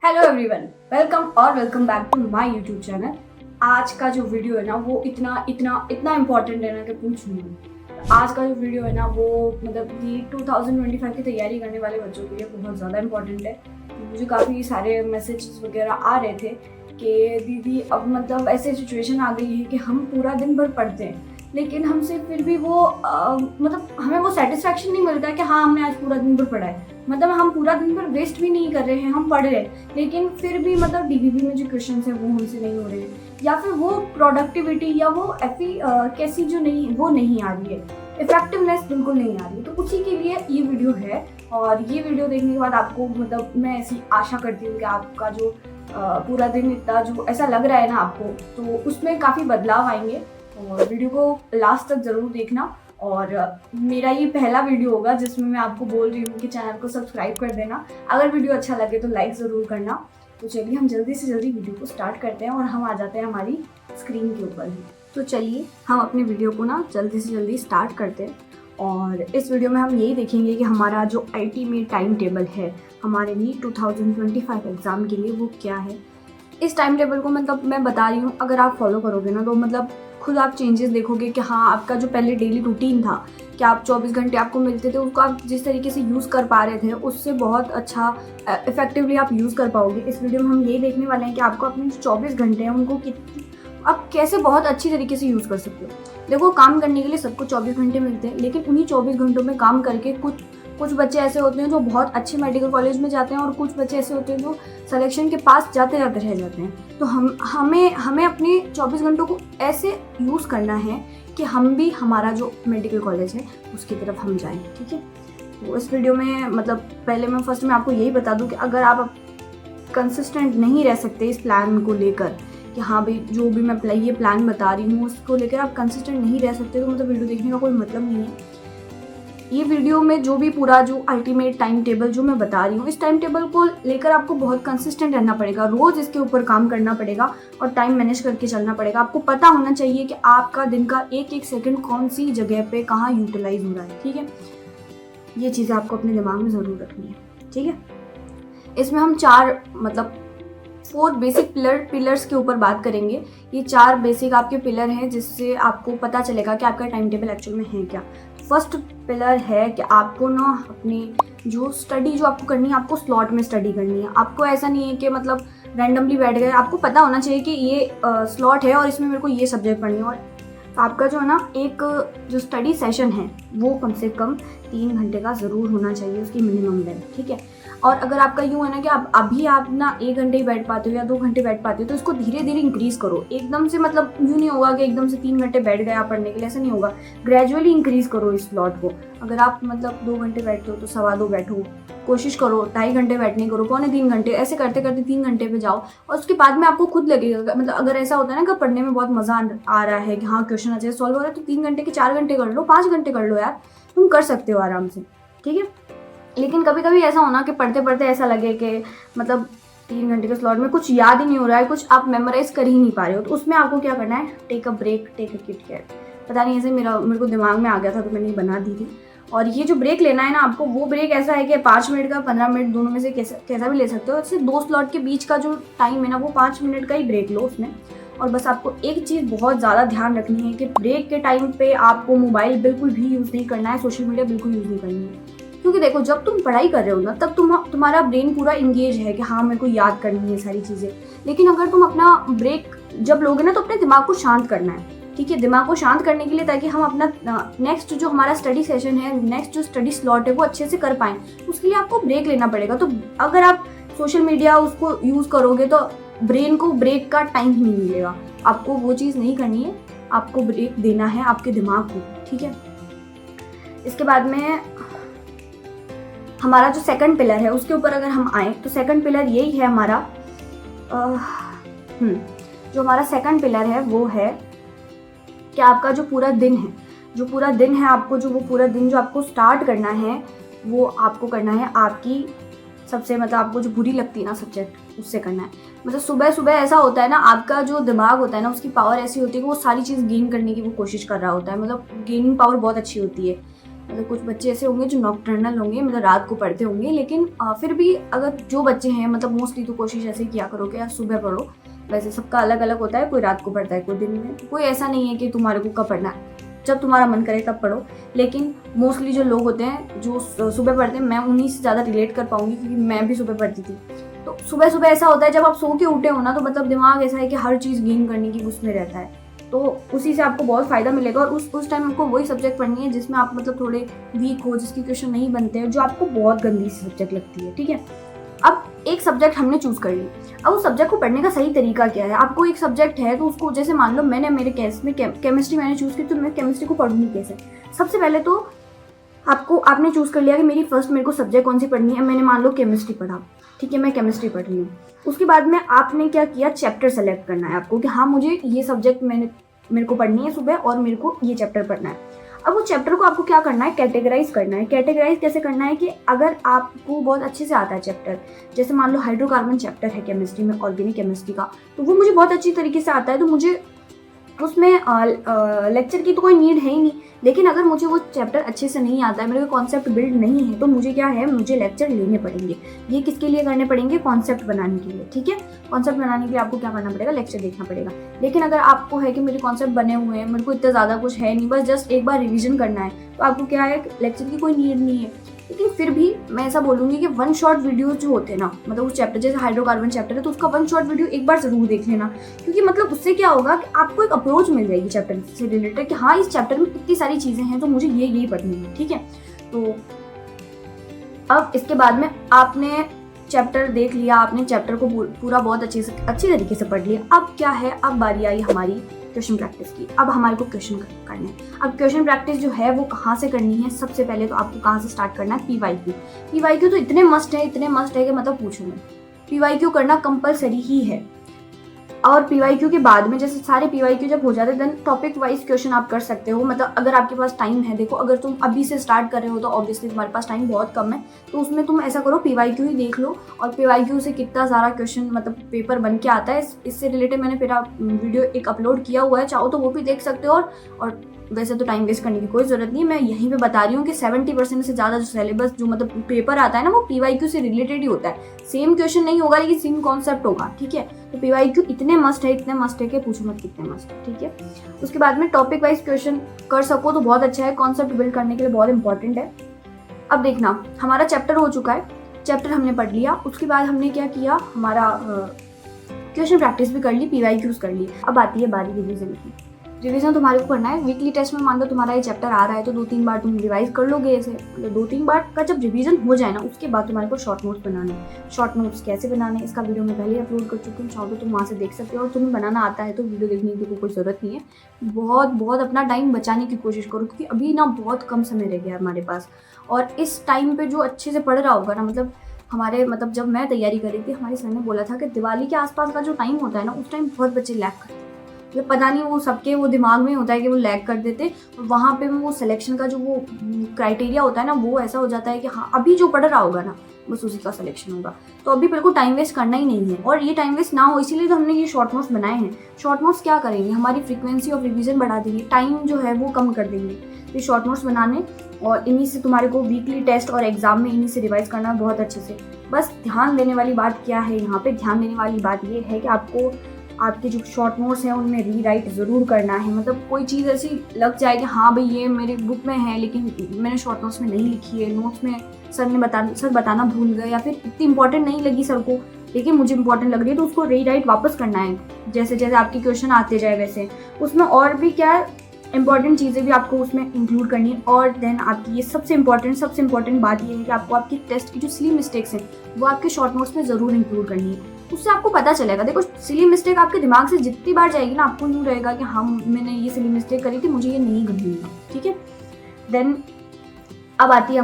Hello everyone, welcome back to my YouTube channel. आज का जो वीडियो है ना वो इतना इतना इतना इम्पोर्टेंट है ना कि पूछूं नहीं। आज का जो वीडियो है ना वो मतलब कि 2025 की तैयारी करने वाले बच्चों के लिए बहुत ज़्यादा इम्पोर्टेंट है। मुझे काफ़ी सारे मैसेजेस वगैरह आ रहे थे कि दीदी अब मतलब ऐसी सिचुएशन आ गई है कि हम पूरा दिन भर पढ़ते हैं लेकिन हमसे फिर भी वो मतलब हमें वो सेटिस्फेक्शन नहीं मिलता कि हाँ हमने आज पूरा दिन भर पढ़ा है। मतलब हम पूरा दिन भर वेस्ट भी नहीं कर रहे हैं, हम पढ़ रहे हैं लेकिन फिर भी मतलब डीबीबी में जो क्वेश्चन है वो हमसे नहीं हो रहे हैं या फिर वो प्रोडक्टिविटी या वो कैसी जो नहीं वो नहीं आ रही है, इफेक्टिवनेस बिल्कुल नहीं आ रही है। तो उसी के लिए ये वीडियो है और ये वीडियो देखने के बाद आपको मतलब मैं ऐसी आशा करती हूँ कि आपका जो पूरा दिन इतना जो ऐसा लग रहा है ना आपको, तो उसमें काफ़ी बदलाव आएंगे। और वीडियो को लास्ट तक ज़रूर देखना। और मेरा ये पहला वीडियो होगा जिसमें मैं आपको बोल रही हूँ कि चैनल को सब्सक्राइब कर देना। अगर वीडियो अच्छा लगे तो लाइक ज़रूर करना। तो चलिए हम जल्दी से जल्दी वीडियो को स्टार्ट करते हैं और हम आ जाते हैं हमारी स्क्रीन के ऊपर ही। तो चलिए हम अपनी वीडियो को ना जल्दी से जल्दी स्टार्ट करते हैं। और इस वीडियो में हम यही देखेंगे कि हमारा जो आईटी में टाइम टेबल है हमारे नीट 2025 एग्ज़ाम के लिए वो क्या है। इस टाइम टेबल को मतलब मैं बता रही हूँ, अगर आप फॉलो करोगे ना तो मतलब खुद आप चेंजेस देखोगे कि हाँ आपका जो पहले डेली रूटीन था कि आप 24 घंटे आपको मिलते थे उसको आप जिस तरीके से यूज़ कर पा रहे थे उससे बहुत अच्छा इफेक्टिवली आप यूज़ कर पाओगे। इस वीडियो में हम यही देखने वाले हैं कि आपको अपने जो 24 घंटे हैं उनको आप कैसे बहुत अच्छी तरीके से यूज़ कर सकते हो। देखो काम करने के लिए सबको 24 घंटे मिलते हैं लेकिन उन्हीं 24 घंटों में काम करके कुछ बच्चे ऐसे होते हैं जो बहुत अच्छे मेडिकल कॉलेज में जाते हैं और कुछ बच्चे ऐसे होते हैं जो सिलेक्शन के पास जाते जाते रह जाते हैं। तो हमें अपने 24 घंटों को ऐसे यूज़ करना है कि हम भी हमारा जो मेडिकल कॉलेज है उसकी तरफ हम जाएं, ठीक है। तो इस वीडियो में मतलब पहले मैं फर्स्ट में आपको यही बता दूं कि अगर आप कंसिस्टेंट नहीं रह सकते इस प्लान को लेकर कि हाँ भाई जो भी मैं ये प्लान बता रही हूँ उसको लेकर आप कंसिस्टेंट नहीं रह सकते तो मतलब वीडियो देखने का कोई मतलब नहीं है। ये वीडियो में जो भी पूरा जो अल्टीमेट टाइम टेबल जो मैं बता रही हूँ इस टाइम टेबल को लेकर आपको बहुत कंसिस्टेंट रहना पड़ेगा, रोज़ इसके ऊपर काम करना पड़ेगा और टाइम मैनेज करके चलना पड़ेगा। आपको पता होना चाहिए कि आपका दिन का एक एक सेकंड कौन सी जगह पे कहाँ यूटिलाइज हो रहा है, ठीक है। ये चीज़ें आपको अपने दिमाग में ज़रूर रखनी है, ठीक है। इसमें हम 4 बेसिक पिलर्स के ऊपर बात करेंगे। ये 4 बेसिक आपके पिलर हैं जिससे आपको पता चलेगा कि आपका टाइम टेबल एक्चुअल में है क्या। फर्स्ट पिलर है कि आपको ना अपनी जो स्टडी जो आपको करनी है आपको स्लॉट में स्टडी करनी है। आपको ऐसा नहीं है कि मतलब रैंडमली बैठ गए, आपको पता होना चाहिए कि ये स्लॉट है और इसमें मेरे को ये सब्जेक्ट पढ़नी है। और आपका जो है ना एक जो स्टडी सेशन है वो कम से कम 3 घंटे का ज़रूर होना चाहिए, उसकी मिनिमम लेंथ, ठीक है। और अगर आपका यूँ है ना कि आप ना 1 घंटे ही बैठ पाते हो या 2 घंटे बैठ पाते हो तो इसको धीरे धीरे इंक्रीज़ करो। एकदम से मतलब यूँ नहीं होगा कि एकदम से 3 घंटे बैठ गए आप पढ़ने के लिए, ऐसा नहीं होगा। ग्रेजुअली इंक्रीज़ करो इस स्लॉट को। अगर आप मतलब 2 घंटे बैठते हो तो 2.25 बैठो, कोशिश करो 2.5 घंटे बैठने करो, 2.25 घंटे, ऐसे करते करते 3 घंटे पे जाओ। और उसके बाद में आपको खुद लगेगा मतलब अगर ऐसा होता है ना कि पढ़ने में बहुत मज़ा आ रहा है कि हाँ क्वेश्चन अच्छे से सॉल्व हो रहा है तो 3 घंटे के 4 घंटे कर लो, 5 घंटे कर लो यार, तुम कर सकते हो आराम से, ठीक है। लेकिन कभी कभी ऐसा होना कि पढ़ते पढ़ते ऐसा लगे कि मतलब 3 घंटे के स्लॉट में कुछ याद ही नहीं हो रहा है, कुछ आप मेमोराइज कर ही नहीं पा रहे हो, तो उसमें आपको क्या करना है, take a break, take a kit care. पता नहीं ऐसे मेरे को दिमाग में आ गया था तो मैंने बना दी थी। और ये जो ब्रेक लेना है ना आपको, वो ब्रेक ऐसा है कि 5 मिनट का, 15 मिनट, दोनों में से कैसा भी ले सकते हो। जैसे 2 स्लॉट के बीच का जो टाइम है ना वो 5 मिनट का ही ब्रेक लो उसमें। और बस आपको एक चीज़ बहुत ज़्यादा ध्यान रखनी है कि ब्रेक के टाइम पे आपको मोबाइल बिल्कुल भी यूज़ नहीं करना है, सोशल मीडिया बिल्कुल यूज़ नहीं करनी है। क्योंकि देखो जब तुम पढ़ाई कर रहे हो ना तब तुम्हारा ब्रेन पूरा इंगेज है कि हाँ मेरे को याद करनी है सारी चीज़ें। लेकिन अगर तुम अपना ब्रेक जब लोगे ना तो अपने दिमाग को शांत करना है, ठीक है। दिमाग को शांत करने के लिए ताकि हम अपना नेक्स्ट जो हमारा स्टडी सेशन है, नेक्स्ट जो स्टडी स्लॉट है वो अच्छे से कर पाएँ, उसके लिए आपको ब्रेक लेना पड़ेगा। तो अगर आप सोशल मीडिया उसको यूज़ करोगे तो ब्रेन को ब्रेक का टाइम ही नहीं मिलेगा। आपको वो चीज़ नहीं करनी है, आपको ब्रेक देना है आपके दिमाग को, ठीक है। इसके बाद में हमारा जो सेकंड पिलर है उसके ऊपर अगर हम आए तो सेकंड पिलर यही है हमारा, जो हमारा सेकंड पिलर है वो है कि आपका जो पूरा दिन है आपको जो वो पूरा दिन जो आपको स्टार्ट करना है वो आपको करना है आपकी सबसे मतलब आपको जो बुरी लगती है ना सब्जेक्ट उससे करना है। मतलब सुबह सुबह ऐसा होता है ना, आपका जो दिमाग होता है ना उसकी पावर ऐसी होती है कि वो सारी चीज़ गेन करने की वो कोशिश कर रहा होता है, मतलब गेनिंग पावर बहुत अच्छी होती है। मतलब कुछ बच्चे ऐसे होंगे जो नॉकटर्नल होंगे, मतलब रात को पढ़ते होंगे, लेकिन फिर भी अगर जो बच्चे हैं मतलब मोस्टली तो कोशिश ऐसे किया करो कि यार सुबह पढ़ो। वैसे सबका अलग अलग होता है, कोई रात को पढ़ता है, कोई दिन में, कोई ऐसा नहीं है कि तुम्हारे को कब पढ़ना है, जब तुम्हारा मन करे तब पढ़ो। लेकिन मोस्टली जो लोग होते हैं जो सुबह पढ़ते हैं, मैं उन्हीं से ज़्यादा रिलेट कर पाऊंगी क्योंकि मैं भी सुबह पढ़ती थी। तो सुबह सुबह ऐसा होता है जब आप सो के उठे हो ना, तो मतलब दिमाग ऐसा है कि हर चीज़ गेन करने की उसमें रहता है, तो उसी से आपको बहुत फ़ायदा मिलेगा। और उस टाइम आपको वही सब्जेक्ट पढ़नी है जिसमें आप मतलब थोड़े वीक हो, जिसकी क्वेश्चन नहीं बनते हैं, जो आपको बहुत गंदी सी सब्जेक्ट लगती है, ठीक है। अब एक सब्जेक्ट हमने चूज़ कर ली, अब उस सब्जेक्ट को पढ़ने का सही तरीका क्या है। आपको एक सब्जेक्ट है तो उसको, जैसे मान लो मैंने मेरे केस में केमिस्ट्री मैंने चूज़ की, तो मैं केमिस्ट्री को पढ़ूंगी कैसे। सबसे पहले तो आपने चूज़ कर लिया कि मेरे को सब्जेक्ट कौन सी पढ़नी है। मैंने मान लो केमिस्ट्री पढ़ा, ठीक है, मैं केमिस्ट्री पढ़ रही हूँ। उसके बाद में आपने क्या किया, चैप्टर सेलेक्ट करना है आपको कि हाँ मुझे ये सब्जेक्ट मेरे को पढ़नी है सुबह और मेरे को ये चैप्टर पढ़ना है। अब वो चैप्टर को आपको क्या करना है, कैटेगराइज करना है। कैटेगराइज कैसे करना है कि अगर आपको बहुत अच्छे से आता है चैप्टर, जैसे मान लो हाइड्रोकार्बन चैप्टर है केमिस्ट्री में, ऑर्गेनिक केमिस्ट्री का, तो वो मुझे बहुत अच्छी तरीके से आता है, तो मुझे उसमें लेक्चर की तो कोई नीड है ही नहीं। लेकिन अगर मुझे वो चैप्टर अच्छे से नहीं आता है, मेरे को कॉन्सेप्ट बिल्ड नहीं है, तो मुझे क्या है, मुझे लेक्चर लेने पड़ेंगे। ये किसके लिए करने पड़ेंगे, कॉन्सेप्ट बनाने के लिए, ठीक है। कॉन्सेप्ट बनाने के लिए आपको क्या करना पड़ेगा, लेक्चर देखना पड़ेगा। लेकिन अगर आपको है कि मेरे कॉन्सेप्ट बने हुए हैं, मेरे को इतना ज़्यादा कुछ है नहीं, बस जस्ट एक बार रिविजन करना है, तो आपको क्या है, लेक्चर की कोई नीड नहीं है। लेकिन फिर भी मैं ऐसा बोलूँगी कि वन शॉट वीडियो जो होते हैं ना, मतलब उस चैप्टर, जैसे हाइड्रोकार्बन चैप्टर है तो उसका वन शॉट वीडियो एक बार ज़रूर देख लेना, क्योंकि मतलब उससे क्या होगा कि आपको एक अप्रोच मिल जाएगी चैप्टर से रिलेटेड कि हाँ इस चैप्टर में इतनी सारी चीज़ें हैं तो मुझे यही पढ़नी है, ठीक है। तो अब इसके बाद में आपने चैप्टर देख लिया, आपने चैप्टर को पूरा बहुत अच्छी तरीके से पढ़ लिया। अब क्या है, अब बारी आई हमारी क्वेश्चन प्रैक्टिस की। अब हमारे को क्वेश्चन करने हैं। अब क्वेश्चन प्रैक्टिस जो है वो कहाँ से करनी है, सबसे पहले तो आपको कहाँ से स्टार्ट करना है, पीवाईक्यू। पीवाईक्यू तो इतने मस्ट है कि मतलब पूछो नहीं, पीवाईक्यू करना कंपलसरी ही है। और पीवाईक्यू के बाद में जैसे सारे पीवाईक्यू जब हो जाते हैं, देन टॉपिक वाइज क्वेश्चन आप कर सकते हो। मतलब अगर आपके पास टाइम है, देखो अगर तुम अभी से स्टार्ट कर रहे हो तो ऑब्वियसली तुम्हारे पास टाइम बहुत कम है, तो उसमें तुम ऐसा करो पीवाईक्यू ही देख लो, और पीवाईक्यू से कितना सारा क्वेश्चन मतलब पेपर बन के आता है, इससे रिलेटेड मैंने फिर वीडियो एक अपलोड किया हुआ है, चाहो तो वो भी देख सकते हो। और वैसे तो टाइम वेस्ट करने की कोई ज़रूरत नहीं है, मैं यहीं पे बता रही हूँ कि 70% से ज़्यादा जो सिलेबस जो मतलब पेपर आता है ना, वो पीवाईक्यू से रिलेटेड ही होता है। सेम क्वेश्चन नहीं होगा लेकिन सेम कॉन्सेप्ट होगा, ठीक है। तो पीवाईक्यू इतने मस्ट है कि पूछो मत कितने मस्ट है, ठीक है। उसके बाद में टॉपिक वाइज क्वेश्चन कर सको तो बहुत अच्छा है, कॉन्सेप्ट बिल्ड करने के लिए बहुत इंपॉर्टेंट है। अब देखना, हमारा चैप्टर हो चुका है, चैप्टर हमने पढ़ लिया, उसके बाद हमने क्या किया, हमारा क्वेश्चन प्रैक्टिस भी कर ली, पीवाईक्यूज कर ली। अब आती है बारी रिवीजन की। रिवीजन तुम्हारे को करना है वीकली टेस्ट में। मान लो तुम्हारा ये चैप्टर आ रहा है तो 2-3 बार तुम रिवाइज कर लोगे ऐसे, मतलब 2-3 बार का जब रिवीजन हो जाए ना, उसके बाद तुम्हारे को शॉर्ट नोट्स बनाने हैं। शॉर्ट नोट्स कैसे बनाने, इसका वीडियो मैं पहले अपलोड कर चुकी हूँ, चाहो तो तुम वहाँ से देख सकते हो। और तुम्हें बनाना आता है तो वीडियो देखने की कोई ज़रूरत नहीं है। बहुत अपना टाइम बचाने की कोशिश करो, क्योंकि अभी ना बहुत कम समय रह गया हमारे पास। और इस टाइम पर जो अच्छे से पढ़ रहा होगा ना, मतलब जब मैं तैयारी कर रही थी, हमारे सर ने बोला था कि दिवाली के आसपास का जो टाइम होता है ना, उस टाइम बहुत बच्चे लैग करते हैं। मतलब पता नहीं वो सबके वो दिमाग में होता है कि वो लैग कर देते, और वहाँ पे वो सिलेक्शन का जो वो क्राइटेरिया होता है ना, वो ऐसा हो जाता है कि हाँ अभी जो पढ़ रहा होगा ना बस उसी का सिलेक्शन होगा। तो अभी बिल्कुल टाइम वेस्ट करना ही नहीं है, और ये टाइम वेस्ट ना हो इसीलिए तो हमने ये शॉर्ट नोट्स बनाए हैं। शॉर्ट नोट्स क्या करेंगे, हमारी फ्रीक्वेंसी ऑफ रिवीजन बढ़ा देंगे, टाइम जो है वो कम कर देंगे। तो शॉर्ट नोट्स बनाने और इन्हीं से तुम्हारे को वीकली टेस्ट और एग्जाम में इन्हीं से रिवाइज करना बहुत अच्छे से। बस ध्यान देने वाली बात क्या है, यहाँ पे ध्यान देने वाली बात ये है कि आपको आपके जो शॉर्ट नोट्स हैं उनमें रीराइट ज़रूर करना है। मतलब कोई चीज़ ऐसी लग जाए कि हाँ भाई ये मेरे बुक में है लेकिन मैंने शॉर्ट नोट्स में नहीं लिखी है, नोट्स में सर बताना भूल गए, या फिर इतनी इंपॉर्टेंट नहीं लगी सर को लेकिन मुझे इंपॉर्टेंट लग रही है, तो उसको रीराइट वापस करना है। जैसे जैसे आपके क्वेश्चन आते जाए वैसे उसमें और भी क्या इंपॉर्टेंट चीज़ें भी आपको उसमें इंक्लूड करनी है। और देन आपकी ये सबसे इंपॉर्टेंट बात ये है कि आपको आपकी टेस्ट की जो सिली मिस्टेक्स हैं वो आपके शॉर्ट नोट्स में ज़रूर इंक्लूड करनी है। उससे आपको पता चलेगा, देखो सिली मिस्टेक आपके दिमाग से जितनी बार जाएगी ना, आपको यूँ रहेगा कि हाँ मैंने ये सिली मिस्टेक करी थी, मुझे ये नहीं करनी है, ठीक है। देन अब आती है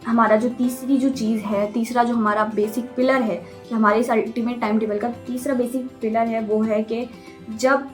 हमारा जो तीसरी जो चीज़ है, तीसरा जो हमारा बेसिक पिलर है कि हमारे इस अल्टीमेट टाइम टेबल का तीसरा बेसिक पिलर है, वो है कि जब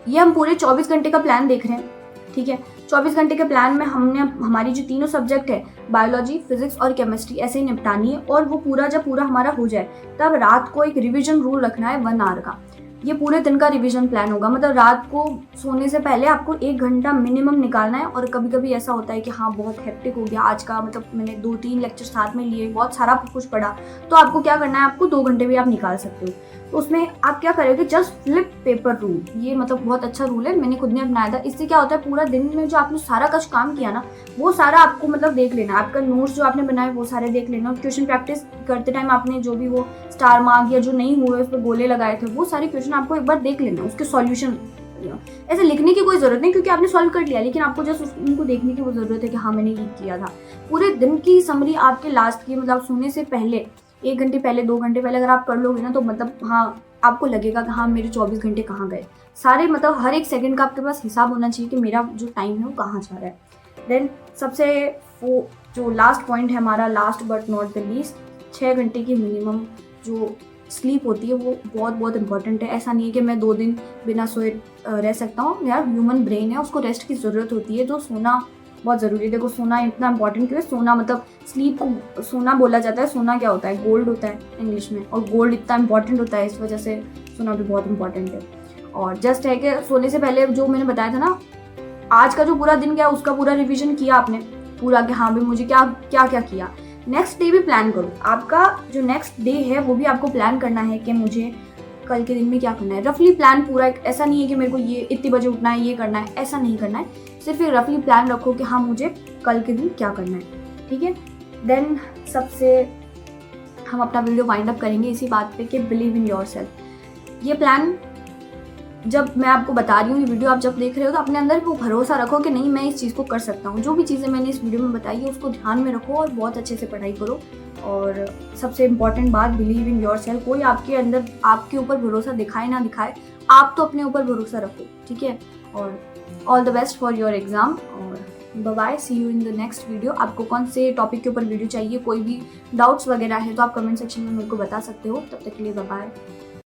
ये हम पूरे 24 घंटे का प्लान देख रहे हैं, ठीक है। 24 घंटे के प्लान में हमने हमारी जो तीनों सब्जेक्ट है बायोलॉजी, फिजिक्स और केमिस्ट्री ऐसे ही निपटानी है, और वो पूरा जब पूरा हमारा हो जाए तब रात को एक रिवीजन रूल रखना है 1 आवर का। ये पूरे दिन का रिवीजन प्लान होगा। मतलब रात को सोने से पहले आपको 1 घंटा मिनिमम निकालना है। और कभी कभी ऐसा होता है कि हाँ बहुत हेक्टिक हो गया आज का, मतलब मैंने 2-3 लेक्चर साथ में लिए, बहुत सारा कुछ पढ़ा, तो आपको क्या करना है, आपको 2 घंटे भी आप निकाल सकते हो। तो उसमें आप क्या करोगे, जस्ट फ्लिप पेपर रूल। ये मतलब बहुत अच्छा रूल है, मैंने खुद ने अपनाया था। इससे क्या होता है, पूरा दिन में जो आपने सारा कुछ काम किया ना, वो सारा आपको मतलब देख लेना, आपका नोट्स जो आपने बनाए वो सारे देख लेना। और क्वेश्चन प्रैक्टिस करते टाइम आपने जो भी वो स्टार मार्क या जो नहीं हुए उस पर गोले लगाए थे, वो सारे क्वेश्चन आपको एक बार देख लेना, उसके सॉल्यूशन। ऐसे लिखने की कोई जरूरत नहीं क्योंकि आपने सॉल्व कर लिया, लेकिन आपको जस्ट उनको देखने की वो जरूरत है कि हाँ मैंने ये किया था। पूरे दिन की समरी आपके लास्ट की, मतलब सोने से पहले 1 घंटे पहले, 2 घंटे पहले अगर आप कर लोगे ना, तो मतलब हाँ आपको लगेगा कि हाँ मेरे 24 घंटे कहाँ गए सारे। मतलब हर एक सेकंड का आपके पास हिसाब होना चाहिए कि मेरा जो टाइम है वो कहाँ जा रहा है। देन सबसे वो जो लास्ट पॉइंट है हमारा, last but not the least, 6 घंटे की मिनिमम जो स्लीप होती है वो बहुत बहुत इंपॉर्टेंट है। ऐसा नहीं है कि मैं 2 दिन बिना सोए रह सकता हूँ। यार ह्यूमन ब्रेन है, उसको रेस्ट की ज़रूरत होती है, तो सोना बहुत ज़रूरी है। देखो सोना इतना इंपॉर्टेंट क्यों है, सोना मतलब स्लीप को सोना बोला जाता है। सोना क्या होता है, गोल्ड होता है इंग्लिश में, और गोल्ड इतना इंपॉर्टेंट होता है, इस वजह से सोना भी बहुत इंपॉर्टेंट है। और जस्ट है कि सोने से पहले जो मैंने बताया था ना, आज का जो पूरा दिन गया उसका पूरा रिवीजन किया आपने पूरा, कि हाँ भाई मुझे क्या क्या क्या किया। नेक्स्ट डे भी प्लान करो, आपका जो नेक्स्ट डे है वो भी आपको प्लान करना है कि मुझे कल के दिन में क्या करना है। रफली प्लान पूरा, ऐसा नहीं है कि मेरे को ये इतनी बजे उठना है, ये करना है, ऐसा नहीं करना है। सिर्फ एक रफली प्लान रखो कि हाँ मुझे कल के दिन क्या करना है, ठीक है। देन सबसे हम अपना वीडियो वाइंड अप करेंगे इसी बात पे कि बिलीव इन योरसेल्फ। ये प्लान जब मैं आपको बता रही हूँ, ये वीडियो आप जब देख रहे हो, तो अपने अंदर वो भरोसा रखो कि नहीं मैं इस चीज़ को कर सकता हूँ। जो भी चीज़ें मैंने इस वीडियो में बताई है उसको ध्यान में रखो और बहुत अच्छे से पढ़ाई करो। और सबसे इम्पॉर्टेंट बात, बिलीव इन योरसेल्फ। कोई आपके अंदर आपके ऊपर भरोसा दिखाए ना दिखाए, आप तो अपने ऊपर भरोसा रखो, ठीक है। और all the best for your exam, और bye bye, see you in the next video. आपको कौन से टॉपिक के ऊपर वीडियो चाहिए, कोई भी डाउट्स वगैरह है तो आप कमेंट सेक्शन में मेरे को बता सकते हो। तब तक के लिए बाय बाय।